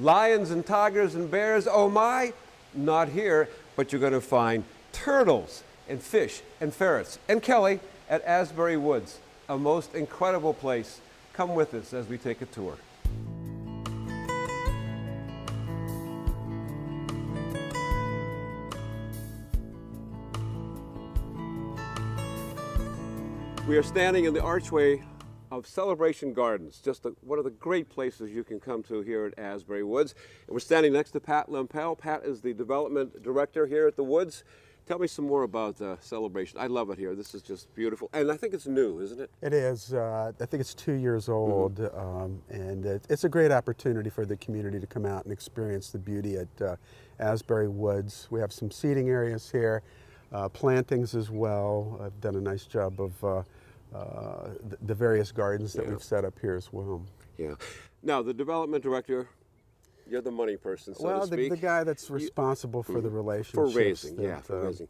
Lions and tigers and bears, oh my, not here, but you're going to find turtles and fish and ferrets and Kelly at Asbury Woods, a most incredible place. Come with us as we take a tour. We are standing in the archway of Celebration Gardens, just one of the great places you can come to here at Asbury Woods. And we're standing next to Pat Lempel. Pat is the development director here at the Woods. Tell me some more about Celebration. I love it here. This is just beautiful. And I think it's new, isn't it? It is. I think it's 2 years old. And it's a great opportunity for the community to come out and experience the beauty at Asbury Woods. We have some seating areas here, plantings as well. I've done a nice job of the various gardens that we've set up here as well. Yeah. Now, the development director, you're the money person, so to speak. The guy that's responsible for the relationships. For raising, for raising.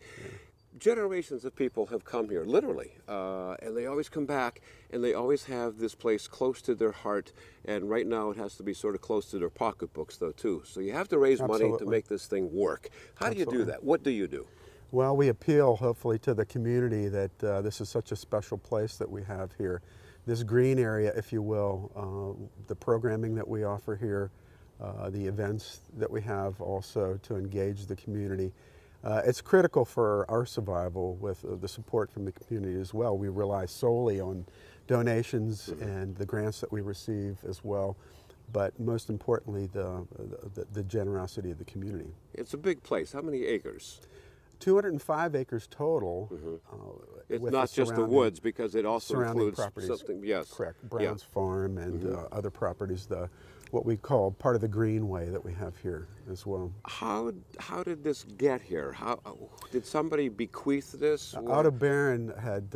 Generations of people have come here, literally, and they always come back, and they always have this place close to their heart, and right now it has to be sort of close to their pocketbooks, though, too. So you have to raise money to make this thing work. How do you do that? What do you do? Well, we appeal, hopefully, to the community that this is such a special place that we have here. This green area, if you will, the programming that we offer here, the events that we have also to engage the community. It's critical for our survival with the support from the community as well. We rely solely on donations and the grants that we receive as well, but most importantly, the generosity of the community. It's a big place. How many acres? 205 acres total. It's not just the woods, because it also includes properties. Something. Yes, correct. Brown's Farm and other properties. What we call part of the greenway that we have here as well. How did this get here? How did somebody bequeath this? Otto Barron had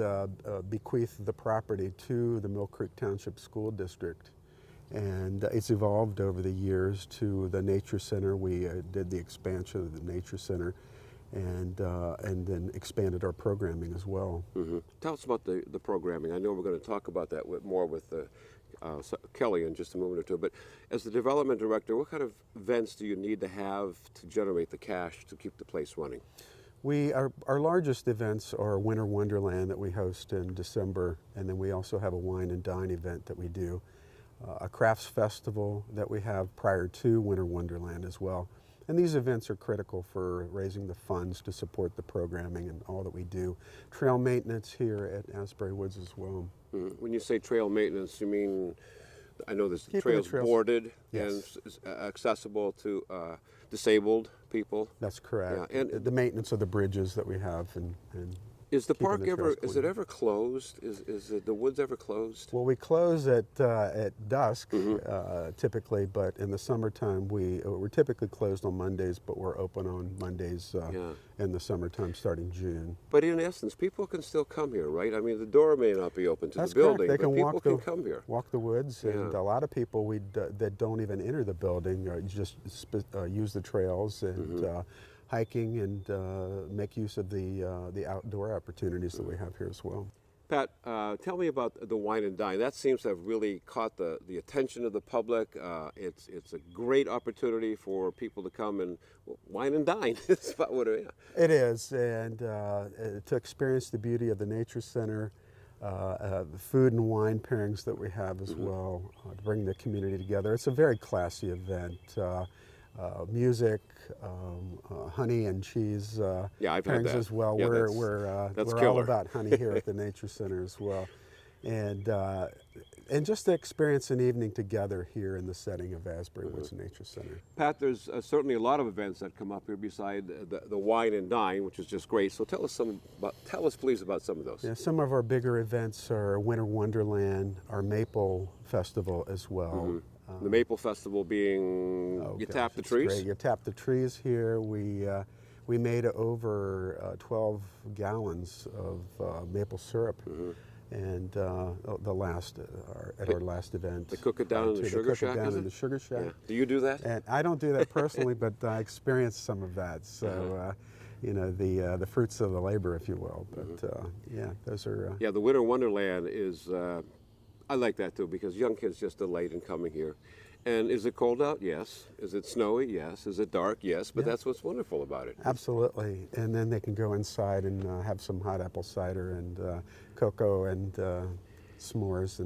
bequeathed the property to the Millcreek Township School District, and it's evolved over the years to the Nature Center. We did the expansion of the Nature Center, and then expanded our programming as well. Tell us about the programming. I know we're going to talk about that more with Kelly in just a moment or two, but as the development director, what kind of events do you need to have to generate the cash to keep the place running? Our largest events are Winter Wonderland that we host in December, and then we also have a wine and dine event that we do, a crafts festival that we have prior to Winter Wonderland as well. And these events are critical for raising the funds to support the programming and all that we do. Trail maintenance here at Asbury Woods as well. When you say trail maintenance, you mean, I know this trail's boarded and accessible to disabled people? That's correct. Yeah. And the maintenance of the bridges that we have and is the park is it ever closed? Is the woods ever closed? Well, we close at dusk typically, but in the summertime we're typically closed on Mondays, but we're open on Mondays in the summertime starting June. But in essence, people can still come here, right? I mean, the door may not be open to the building, but people can come here. Walk the woods, and a lot of people that don't even enter the building just use the trails and hiking and make use of the outdoor opportunities that we have here as well. Pat, tell me about the wine and dine. That seems to have really caught the attention of the public. It's a great opportunity for people to come and wine and dine. It's about what it is. It is, and to experience the beauty of the Nature Center, the food and wine pairings that we have as well, to bring the community together. It's a very classy event. Music, honey and cheese I've pairings had that as well. Yeah, we're all about honey here at the Nature Center as well, and just to experience an evening together here in the setting of Asbury Woods Nature Center. Pat, there's certainly a lot of events that come up here beside the wine and dine, which is just great. So tell us please about some of those. Yeah, some of our bigger events are Winter Wonderland, our Maple Festival as well. The Maple Festival being, you tap the trees? Great. You tap the trees here. We made over 12 gallons of maple syrup, and our last event. They cook it down in the sugar shack? Down in the sugar shack. Yeah. Do you do that? And I don't do that personally, but I experienced some of that. So. You know, the fruits of the labor, if you will. But yeah, those are. Yeah, the Winter Wonderland is. I like that too, because young kids just delight in coming here. And is it cold out? Yes. Is it snowy? Yes. Is it dark? Yes. But Yeah. that's what's wonderful about it. Absolutely. And then they can go inside and have some hot apple cider and cocoa and s'mores.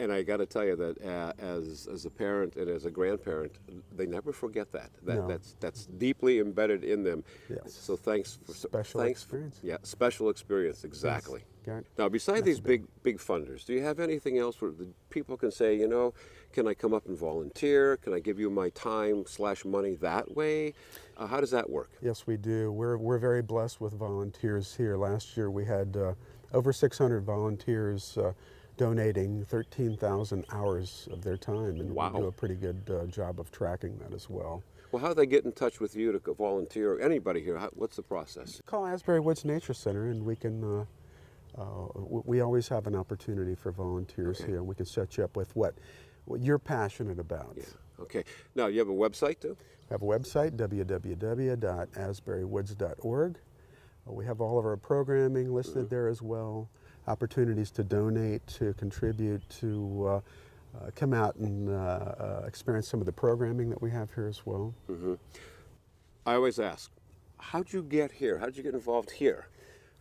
And I got to tell you that as a parent and as a grandparent, they never forget that. No. That's deeply embedded in them. Yes. So thanks for Special experience. Yeah, special experience, exactly. Yes. Now, beside these big funders, do you have anything else where the people can say, you know, can I come up and volunteer? Can I give you my time/money that way? How does that work? Yes, we do. We're very blessed with volunteers here. Last year we had over 600 volunteers donating 13,000 hours of their time, and Wow. we do a pretty good job of tracking that as well. Well, how do they get in touch with you to volunteer? Or anybody here? What's the process? Call Asbury Woods Nature Center, and we can. We always have an opportunity for volunteers here, and we can set you up with what you're passionate about. Yeah. Okay. Now, you have a website too? We have a website, www.asburywoods.org. We have all of our programming listed there as well. Opportunities to donate, to contribute, to come out and experience some of the programming that we have here as well. I always ask, how'd you get here? How'd you get involved here?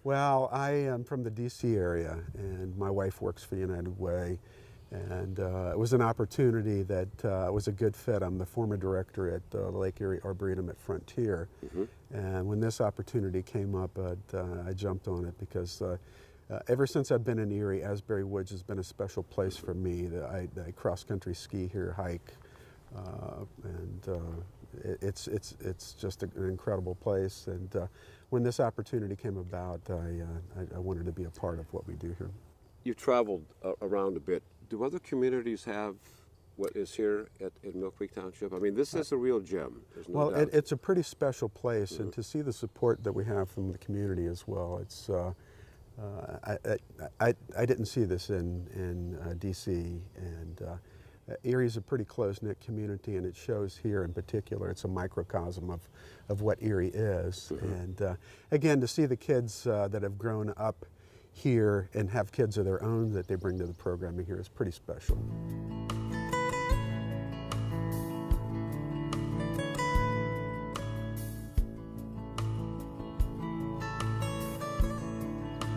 Well, I am from the D.C. area, and my wife works for United Way, and it was an opportunity that was a good fit. I'm the former director at Lake Erie Arboretum at Frontier, and when this opportunity came up, I jumped on it because ever since I've been in Erie, Asbury Woods has been a special place for me. I cross-country ski here, hike, and it's just an incredible place. And when this opportunity came about, I wanted to be a part of what we do here. You've traveled around a bit. Do other communities have what is here in Millcreek Township? I mean, this is a real gem. There's no doubt. It's a pretty special place, and to see the support that we have from the community as well, it's. I didn't see this in D.C., and Erie's a pretty close-knit community, and it shows here in particular. It's a microcosm of what Erie is. And again, to see the kids that have grown up here and have kids of their own that they bring to the programming here is pretty special.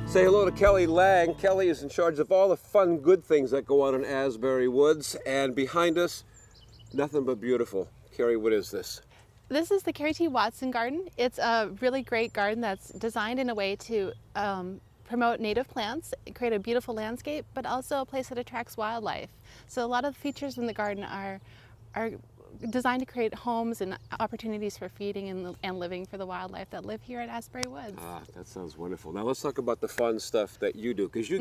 Say hello to Kelly Lang. Kelly is in charge of all the fun, good things that go on in Asbury Woods. And behind us, nothing but beautiful. Carrie, what is this? This is the Carrie T. Watson Garden. It's a really great garden that's designed in a way to promote native plants, create a beautiful landscape, but also a place that attracts wildlife. So a lot of the features in the garden are designed to create homes and opportunities for feeding and living for the wildlife that live here at Asbury Woods. Ah, that sounds wonderful. Now let's talk about the fun stuff that you do, because you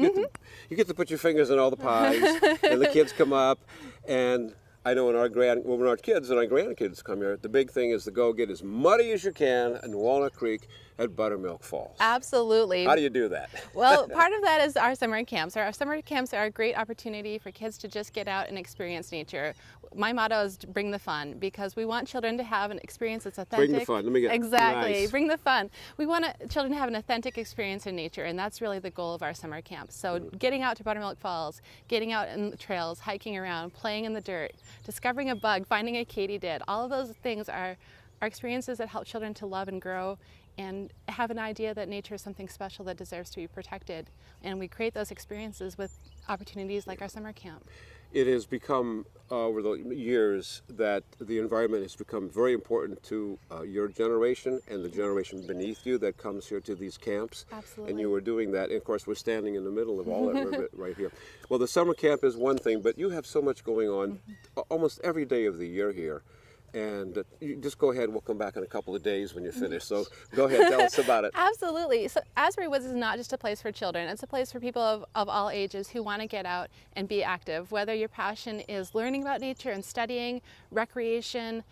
get to put your fingers in all the pies, and the kids come up, and I know when our kids and our grandkids come here, the big thing is to go get as muddy as you can in Walnut Creek at Buttermilk Falls. Absolutely. How do you do that? Well, part of that is our summer camps. Our summer camps are a great opportunity for kids to just get out and experience nature. My motto is bring the fun, because we want children to have an experience that's authentic. Bring the fun. Let me get Exactly. Nice. Bring the fun. We want children to have an authentic experience in nature, and that's really the goal of our summer camps. So getting out to Buttermilk Falls, getting out in the trails, hiking around, playing in the dirt, discovering a bug, finding a katydid, all of those things are experiences that help children to love and grow and have an idea that nature is something special that deserves to be protected. And we create those experiences with opportunities like our summer camp. It has become, over the years, that the environment has become very important to your generation and the generation beneath you that comes here to these camps. Absolutely. And you were doing that. And of course, we're standing in the middle of all that right here. Well, the summer camp is one thing, but you have so much going on almost every day of the year here. And you just go ahead, we'll come back in a couple of days when you're finished. So go ahead, tell us about it. Absolutely. So Asbury Woods is not just a place for children. It's a place for people of all ages who want to get out and be active. Whether your passion is learning about nature and studying, recreation,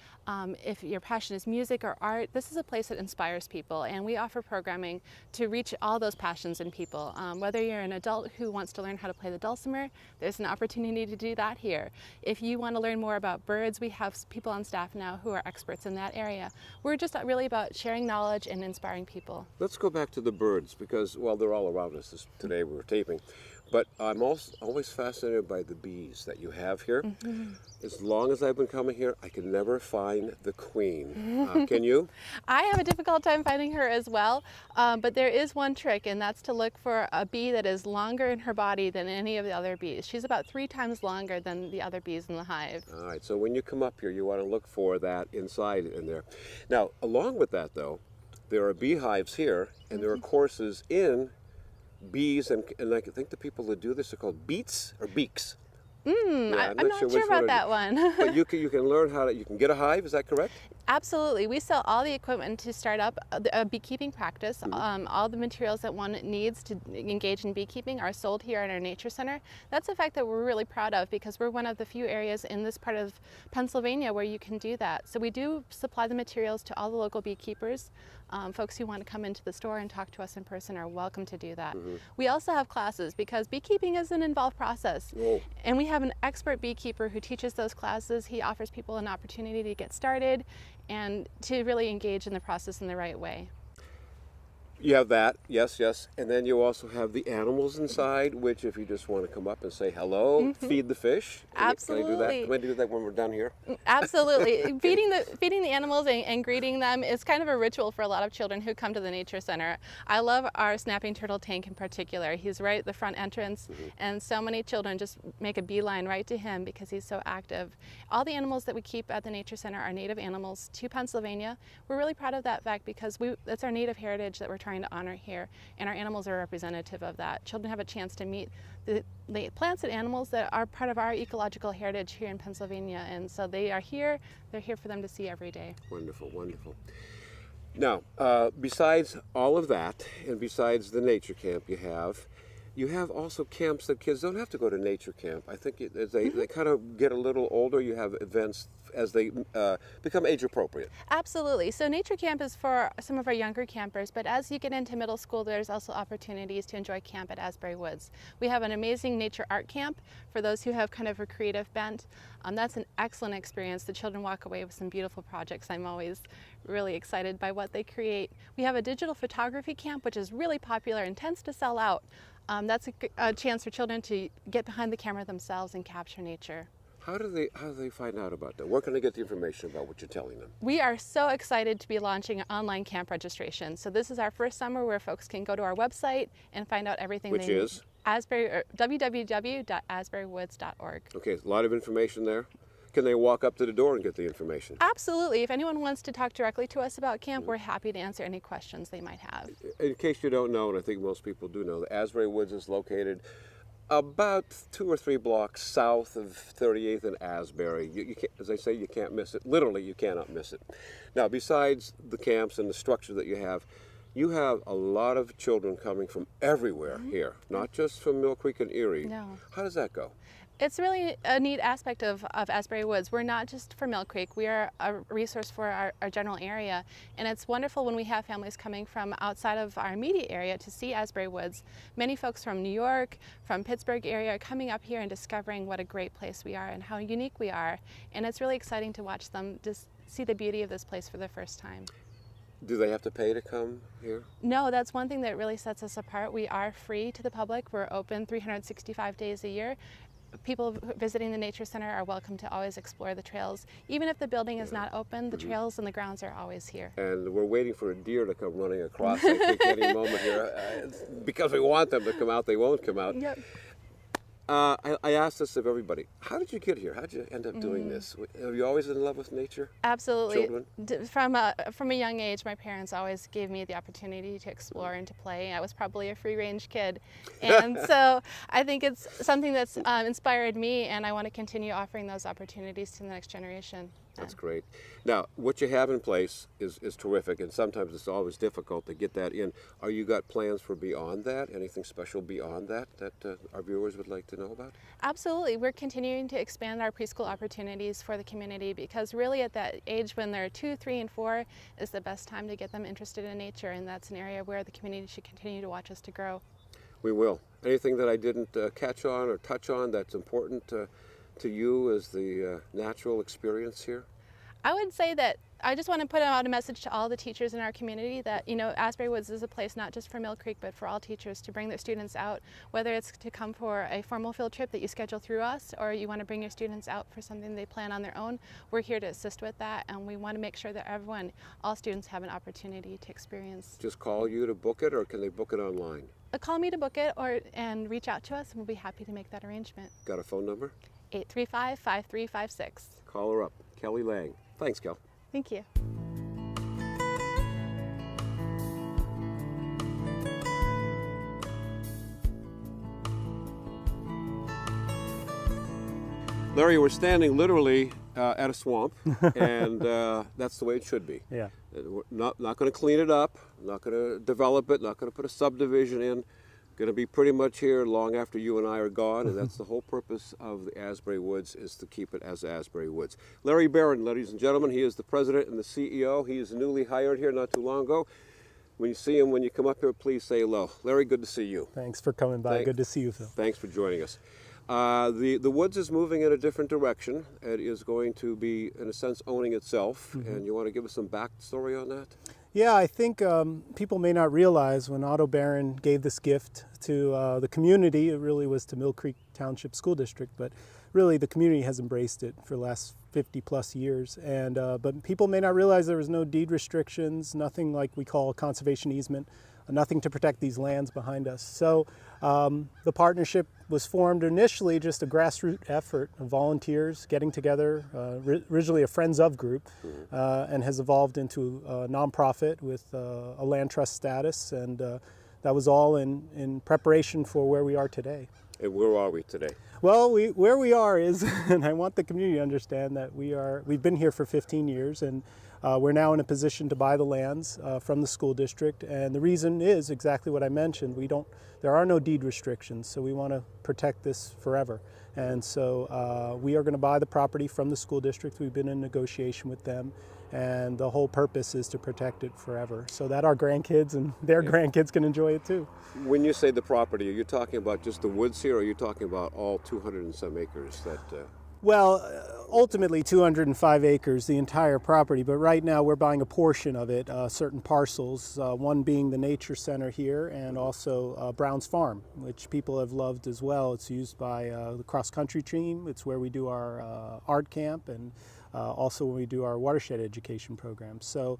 if your passion is music or art, this is a place that inspires people. And we offer programming to reach all those passions in people. Whether you're an adult who wants to learn how to play the dulcimer, there's an opportunity to do that here. If you want to learn more about birds, we have people on staff now who are experts in that area. We're just really about sharing knowledge and inspiring people. Let's go back to the birds, because, well, they're all around us today. We were taping. But I'm also always fascinated by the bees that you have here. As long as I've been coming here, I can never find the queen. Can you? I have a difficult time finding her as well, but there is one trick, and that's to look for a bee that is longer in her body than any of the other bees. She's about 3 times longer than the other bees in the hive. All right, so when you come up here, you want to look for that inside in there. Now, along with that, though, there are beehives here, and there are courses in bees, and I think the people that do this are called beats or beaks. Yeah, I'm not sure about that one. But you can learn how to, you can get a hive, is that correct? Absolutely. We sell all the equipment to start up a beekeeping practice. All the materials that one needs to engage in beekeeping are sold here at our nature center. That's a fact that we're really proud of because we're one of the few areas in this part of Pennsylvania where you can do that. So we do supply the materials to all the local beekeepers. Folks who want to come into the store and talk to us in person are welcome to do that. We also have classes because beekeeping is an involved process. And we have an expert beekeeper who teaches those classes. He offers people an opportunity to get started and to really engage in the process in the right way. You have that, yes, yes. And then you also have the animals inside, which if you just want to come up and say hello, feed the fish. Absolutely. Can I do that? Can I do that when we're done here? Absolutely. feeding the animals and greeting them is kind of a ritual for a lot of children who come to the nature center. I love our snapping turtle tank in particular. He's right at the front entrance, and so many children just make a beeline right to him because he's so active. All the animals that we keep at the nature center are native animals to Pennsylvania. We're really proud of that fact because that's our native heritage that we're trying to honor here, and our animals are representative of that. Children have a chance to meet the plants and animals that are part of our ecological heritage here in Pennsylvania, and so they are here. They're here for them to see every day. Wonderful, wonderful. Now, besides all of that, and besides the nature camp you have also camps that kids don't have to go to nature camp. I think as they kind of get a little older, you have events as they become age appropriate. Absolutely. So nature camp is for some of our younger campers, but as you get into middle school, there's also opportunities to enjoy camp at Asbury Woods. We have an amazing nature art camp for those who have kind of a creative bent. That's an excellent experience. The children walk away with some beautiful projects. I'm always really excited by what they create. We have a digital photography camp, which is really popular and tends to sell out. That's a chance for children to get behind the camera themselves and capture nature. How do they find out about that? Where can they get the information about what you're telling them? We are so excited to be launching online camp registration. So this is our first summer where folks can go to our website and find out everything Which is? www.asburywoods.org. Okay, a lot of information there. Can they walk up to the door and get the information? Absolutely. If anyone wants to talk directly to us about camp, we're happy to answer any questions they might have. In case you don't know, and I think most people do know, the Asbury Woods is located about 2 or 3 blocks south of 38th and Asbury. You can't, as I say, you can't miss it. Literally, you cannot miss it. Now, besides the camps and the structure that you have a lot of children coming from everywhere here, not just from Millcreek and Erie. No. How does that go? It's really a neat aspect of Asbury Woods. We're not just for Millcreek, we are a resource for our general area, and it's wonderful when we have families coming from outside of our immediate area to see Asbury Woods. Many folks from New York, from Pittsburgh area are coming up here and discovering what a great place we are and how unique we are, and it's really exciting to watch them just see the beauty of this place for the first time. Do they have to pay to come here? No, that's one thing that really sets us apart. We are free to the public. We're open 365 days a year. People visiting the Nature Center are welcome to always explore the trails. Even if the building is not open, the trails and the grounds are always here. And we're waiting for a deer to come running across, I think, any moment here. Because we want them to come out, they won't come out. Yep. I asked this of everybody. How did you get here? How did you end up doing this? Are you always in love with nature? Absolutely. Children? From a young age, my parents always gave me the opportunity to explore and to play. I was probably a free-range kid. And so I think it's something that's inspired me, and I want to continue offering those opportunities to the next generation. That's great. Now, what you have in place is terrific, and sometimes it's always difficult to get that in. Are you got plans for beyond that? Anything special beyond that our viewers would like to know about? Absolutely. We're continuing to expand our preschool opportunities for the community because really at that age when they're 2, 3, and 4 is the best time to get them interested in nature, and that's an area where the community should continue to watch us to grow. We will. Anything that I didn't catch on or touch on that's important to you as the natural experience here? I would say that I just want to put out a message to all the teachers in our community that, you know, Asbury Woods is a place not just for Millcreek, but for all teachers to bring their students out, whether it's to come for a formal field trip that you schedule through us, or you want to bring your students out for something they plan on their own. We're here to assist with that, and we want to make sure that all students have an opportunity to experience. Just call you to book it, or can they book it online? Call me to book it, and reach out to us, and we'll be happy to make that arrangement. Got a phone number? 835-5356. Call her up. Kelly Lang. Thanks, Kel. Thank you. Larry, we're standing literally at a swamp, and that's the way it should be. Yeah. We're not going to clean it up, not going to develop it, not going to put a subdivision in. Going to be pretty much here long after you and I are gone, and that's the whole purpose of the Asbury Woods, is to keep it as Asbury Woods. Larry Barron, ladies and gentlemen, he is the president and the CEO. He is newly hired here not too long ago. When you see him, when you come up here, please say hello. Larry, good to see you. Thanks for coming by. Good to see you, Phil. Thanks for joining us. The Woods is moving in a different direction. It is going to be, in a sense, owning itself. And you want to give us some backstory on that? Yeah, I think people may not realize when Otto Barron gave this gift to the community, it really was to Millcreek Township School District, but really the community has embraced it for the last 50 plus years. And but people may not realize there was no deed restrictions, nothing like we call a conservation easement, nothing to protect these lands behind us. So the partnership was formed initially just a grassroots effort of volunteers getting together, originally a Friends of group, and has evolved into a nonprofit with a land trust status, and that was all in preparation for where we are today. And where are we today? Well, where we are is, and I want the community to understand that we've been here for 15 years, and we're now in a position to buy the lands from the school district, and the reason is exactly what I mentioned. There are no deed restrictions, so we want to protect this forever. And so we are going to buy the property from the school district. We've been in negotiation with them, and the whole purpose is to protect it forever so that our grandkids and their grandkids can enjoy it too. When you say the property, are you talking about just the woods here, or are you talking about all 200 and some acres that... Well, ultimately 205 acres, the entire property, but right now we're buying a portion of it, certain parcels, one being the nature center here, and also Brown's Farm, which people have loved as well. It's used by the cross-country team. It's where we do our art camp, and also when we do our watershed education program. So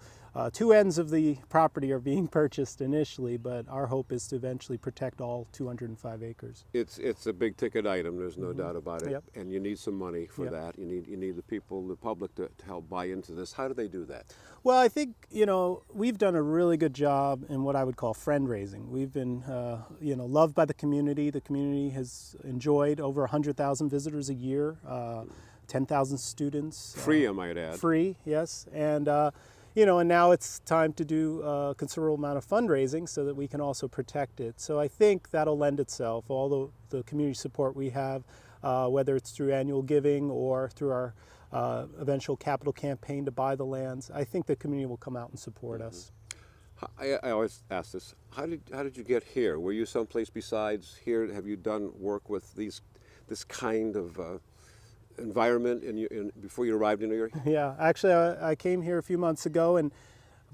two ends of the property are being purchased initially, but our hope is to eventually protect all 205 acres. It's a big ticket item, there's no doubt about it. Yep. And you need some money for that. You need the people, the public to help buy into this. How do they do that? Well, I think, we've done a really good job in what I would call friend raising. We've been, loved by the community. The community has enjoyed over 100,000 visitors a year. 10,000 students. Free, I might add. Free, yes. And, and now it's time to do a considerable amount of fundraising so that we can also protect it. So I think that'll lend itself, all the community support we have, whether it's through annual giving or through our eventual capital campaign to buy the lands. I think the community will come out and support us. I always ask this, how did you get here? Were you someplace besides here? Have you done work with this kind of environment before you arrived in New York? Yeah, actually I came here a few months ago,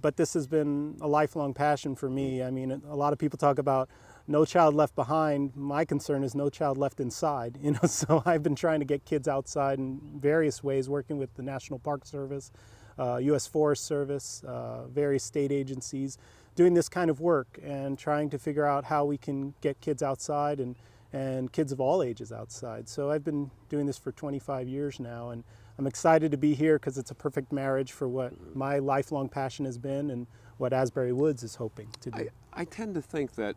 but this has been a lifelong passion for me. I mean, a lot of people talk about no child left behind. My concern is no child left inside, so I've been trying to get kids outside in various ways, working with the National Park Service, U.S. Forest Service, various state agencies, doing this kind of work and trying to figure out how we can get kids outside and kids of all ages outside. So I've been doing this for 25 years now, and I'm excited to be here because it's a perfect marriage for what my lifelong passion has been and what Asbury Woods is hoping to do. I tend to think that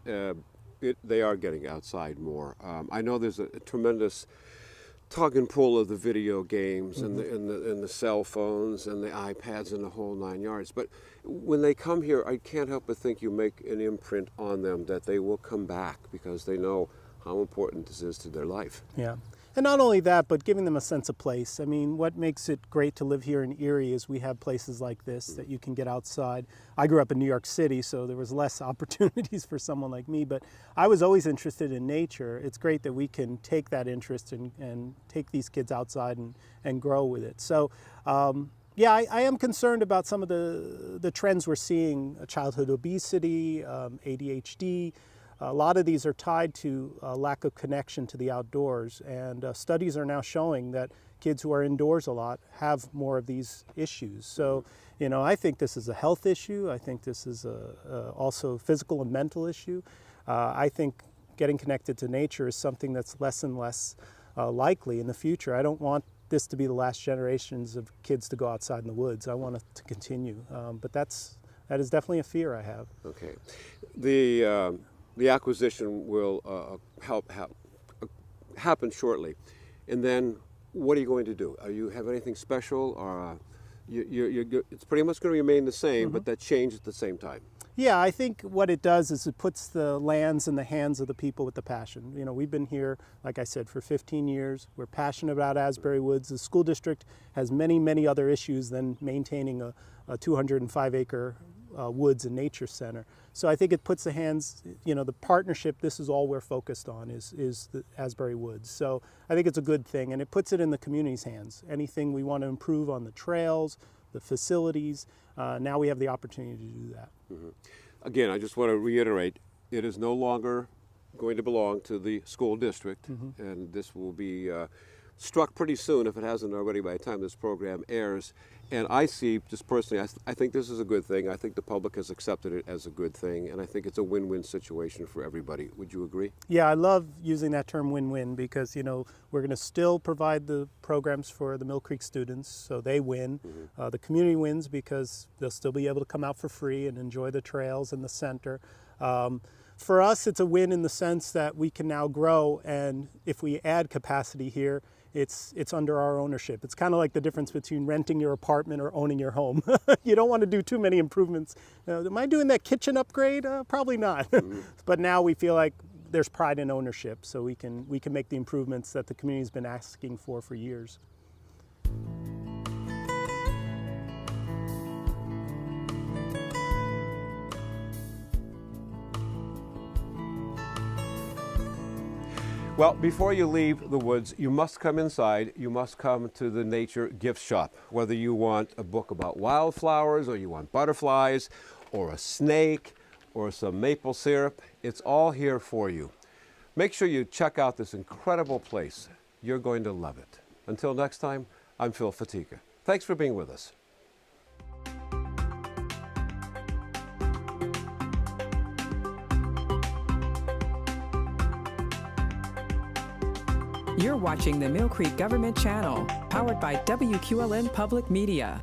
they are getting outside more. I know there's a tremendous tug and pull of the video games and the cell phones and the iPads and the whole 9 yards. But when they come here, I can't help but think you make an imprint on them that they will come back because they know how important this is to their life. Yeah. And not only that, but giving them a sense of place. I mean, what makes it great to live here in Erie is we have places like this that you can get outside. I grew up in New York City, so there was less opportunities for someone like me, but I was always interested in nature. It's great that we can take that interest and take these kids outside and grow with it. So Yeah, I am concerned about some of the trends we're seeing, childhood obesity, ADHD. A lot of these are tied to a lack of connection to the outdoors, and studies are now showing that kids who are indoors a lot have more of these issues. So, you know, I think this is a health issue. I think this is also a physical and mental issue. I think getting connected to nature is something that's less and less likely in the future. I don't want this to be the last generations of kids to go outside in the woods. I want it to continue, but that is definitely a fear I have. Okay. The acquisition will happen shortly, and then what are you going to do? Are you have anything special, or it's pretty much going to remain the same, but that change at the same time? Yeah, I think what it does is it puts the lands in the hands of the people with the passion. You know, we've been here, like I said, for 15 years. We're passionate about Asbury Woods. The school district has many, many other issues than maintaining a 205-acre woods and nature center. So I think it puts the hands, you know, the partnership, this is all we're focused on is the Asbury Woods. So I think it's a good thing, and it puts it in the community's hands. Anything we want to improve on the trails, the facilities, now we have the opportunity to do that. Again, I just want to reiterate, it is no longer going to belong to the school district, and this will be struck pretty soon if it hasn't already by the time this program airs. And I see, just personally, I think this is a good thing. I think the public has accepted it as a good thing, and I think it's a win-win situation for everybody. Would you agree? Yeah, I love using that term win-win because, you know, we're going to still provide the programs for the Millcreek students, so they win. The community wins because they'll still be able to come out for free and enjoy the trails in the center. For us, it's a win in the sense that we can now grow, and if we add capacity here, it's under our ownership. It's kind of like the difference between renting your apartment or owning your home. You don't want to do too many improvements. Am I doing that kitchen upgrade? Probably not. But now we feel like there's pride in ownership, so we can make the improvements that the community's been asking for years. Well, before you leave the woods, you must come inside. You must come to the Nature Gift Shop. Whether you want a book about wildflowers, or you want butterflies, or a snake, or some maple syrup, it's all here for you. Make sure you check out this incredible place. You're going to love it. Until next time, I'm Phil Fatica. Thanks for being with us. You're watching the Millcreek Government Channel, powered by WQLN Public Media.